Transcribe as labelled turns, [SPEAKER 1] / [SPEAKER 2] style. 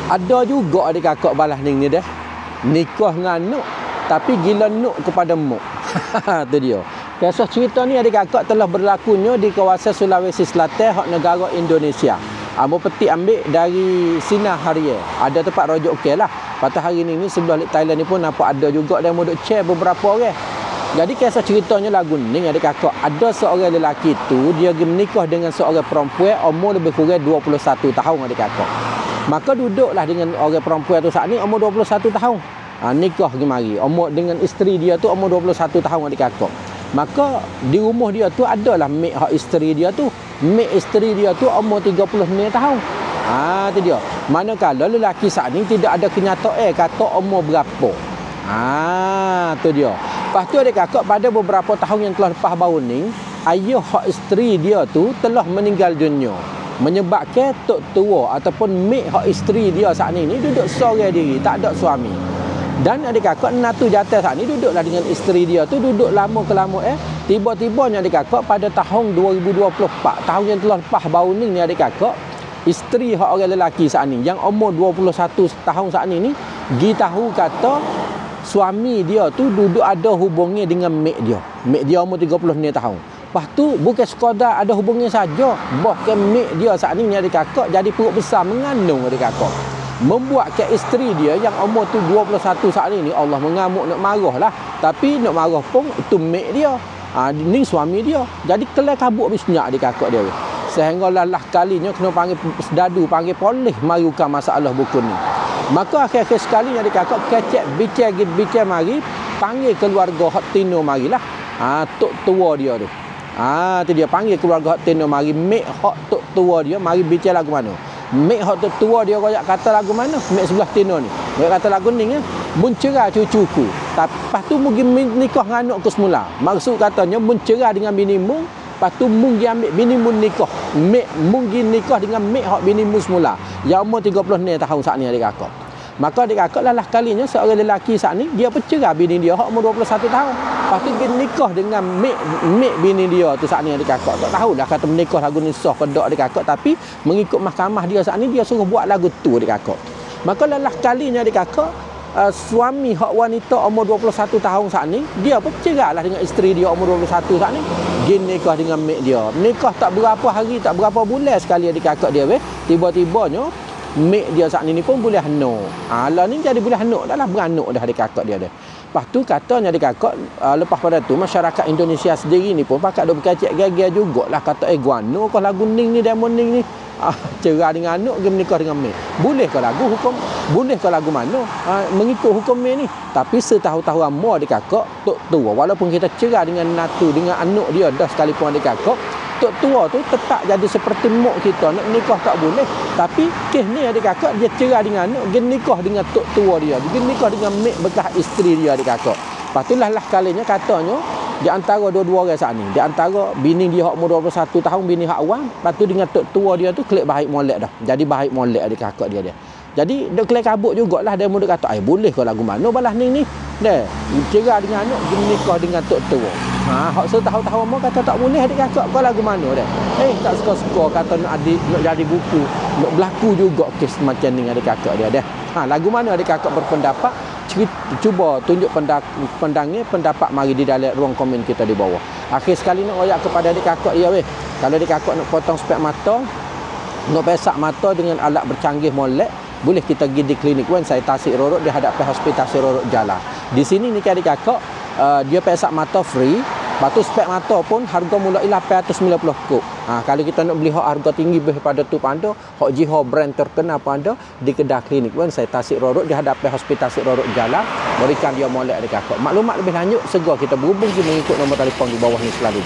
[SPEAKER 1] Ada juga adik kakak balas ni dah. Nikah dengan anak tapi gila nuk kepada mak. Tu dia. Kisah cerita ni adik kakak telah berlakunya di kawasan Sulawesi Selatan hak negara Indonesia. Ambo petik ambil dari Sinar Harian. Ada tempat rojok okey lah. Patah hari ni sebelah Thailand ni pun nampak ada juga yang mau duk share beberapa orang. Jadi kisah ceritanya lagu ni adik kakak. Ada seorang lelaki tu dia pergi menikah dengan seorang perempuan umur lebih kurang 21 tahun adik kakak. Maka duduklah dengan orang perempuan tu saat ni umur 21 tahun. Nikah pergi mari. Umur dengan isteri dia tu umur 21 tahun adik kakak. Maka di rumah dia tu adalah mak hak isteri dia tu. Mak isteri dia tu umur 39 tahun. Tu dia. Manakala lelaki saat ni tidak ada kenyataan kata umur berapa. Tu dia. Lepas tu adik kakak pada beberapa tahun yang telah lepas baru ni, ayah hak isteri dia tu telah meninggal dunia. Menyebabkan tok tua ataupun mak hak isteri dia saat ni duduk seorang diri, tak ada suami. Dan adik kakak natu jatah saat ni duduklah dengan isteri dia tu duduk lama kelama tiba-tibanya adik kakak pada tahun 2024, tahun yang telah lepas baru ni adik kakak, isteri hak orang lelaki saat ni yang umur 21 tahun saat ni gi tahu kata suami dia tu duduk ada hubungnya dengan mak dia. Mak dia umur 39 tahun. Lepas tu bukan sekadar ada hubungnya saja, bahkan mak dia saat ni adik kakak jadi perut besar mengandung adik kakak. Membuatkan isteri dia yang umur tu 21 saat ni Allah mengamuk nak marah lah. Tapi nak marah pun itu mak dia. Ni suami dia. Jadi kelai kabut bisnyak adik kakak dia. Sehingga lah kalinya kena panggil sedadu, panggil polis marikan masalah buku ni. Maka akhir-akhir sekali adik kakak kecek bincang mari panggil keluarga hak tino marilah. Tok tua dia tu. Tu dia panggil keluarga hak tino mari, mak hak tok tua dia mari bincang lagu mana. Mak hak tok tua dia royak kata lagu mana? Mak sebelah tino ni. Dia kata lagu ni mencerah cucuku. Lepas tu mungkin nikah dengan anakku semula. Maksud katanya mencerah dengan bini mu, lepas tu mungkin ambil bini mu nikah. Mak mungkin nikah dengan mak hak bini mu semula. Yang umur 36 tahun saat ni adik kakak. Maka adik kakak lah kalinya seorang lelaki saat ni dia bercerai bini dia hak umur 21 tahun. Lepas tu dia nikah dengan mak bini dia tu saat ni adik kakak. Tak tahulah kata menikah lagu ni sah ke tak adik kakak, tapi mengikut mahkamah dia saat ni dia suruh buat lagu tu adik kakak. Maka lah kalinya adik kakak suami hak wanita umur 21 tahun saat ni dia bercerai lah dengan isteri dia umur 21 saat ni. Dia nikah dengan mak dia. Nikah tak berapa hari, tak berapa bulan sekali adik kakak dia tiba-tibanya mak dia saat ni pun boleh anak. Lah ni jadi boleh anak dah lah, beranak dah adik kakak dia dah. Lepas tu katanya adik kakak lepas pada tu masyarakat Indonesia sendiri ni pun pakat duk berkacak gagal jugalah kata guano kau lagu ning ni demo ning ni. Cerai dengan anak dia menikah dengan mak. Boleh ke lagu hukum? Boleh ke lagu mana? Mengikut hukum mak ni. Tapi setahu-tahu amor adik kakak tok tua walaupun kita cerai dengan natu dengan anak dia dah sekalipun adik kakak, tok tua tu tetap jadi seperti mak kita, nak nikah tak boleh. Tapi kes ni adik kakak dia cerai dengan anak, dia nikah dengan tok tua dia nikah dengan mak bekas isteri dia adik kakak. Lepas tu lah kalinya katanya di antara dua-dua orang saat ni, di antara bini dia hak umur 21 tahun, bini hak awam, lepas tu dengan tok tua dia tu klik baik molek dah. Jadi baik molek adik kakak dia. Jadi dia klik kabut jugalah dia mula kata, boleh ke lagu mana balas ni? Dah, cerai dengan anak, dia nikah dengan tok tua. Hak setahu-tahu mak kata tak boleh adik kakak kau lagu mana dah. Tak suka-suka kata nak adik nak jadi buku, nak berlaku juga kes macam ni adik kakak dia dah. Lagu mana adik kakak berpendapat? Cuba tunjuk pendapat mari di dalam ruang komen kita di bawah. Akhir sekali nak royak kepada adik kakak dia kalau adik kakak nak potong spek mata, nak pesak mata dengan alat bercanggih molek, boleh kita pergi di klinik saya Tasik Rorok di hadapan Hospital Tasik Rorok Jalan. Di sini ni adik kakak dia pesak mata free. Batu spek mata pun harga mulai 890 kop. Kalau kita nak beli harga tinggi daripada tu panda, hak Jiho brand terkenal panda di kedai klinik saya Tasik Rorok di hadapan Hospital Tasik Rorok Jalan, berikan dia molek adik kakak. Maklumat lebih lanjut segera kita berhubung mengikut nombor telefon di bawah ni selalu.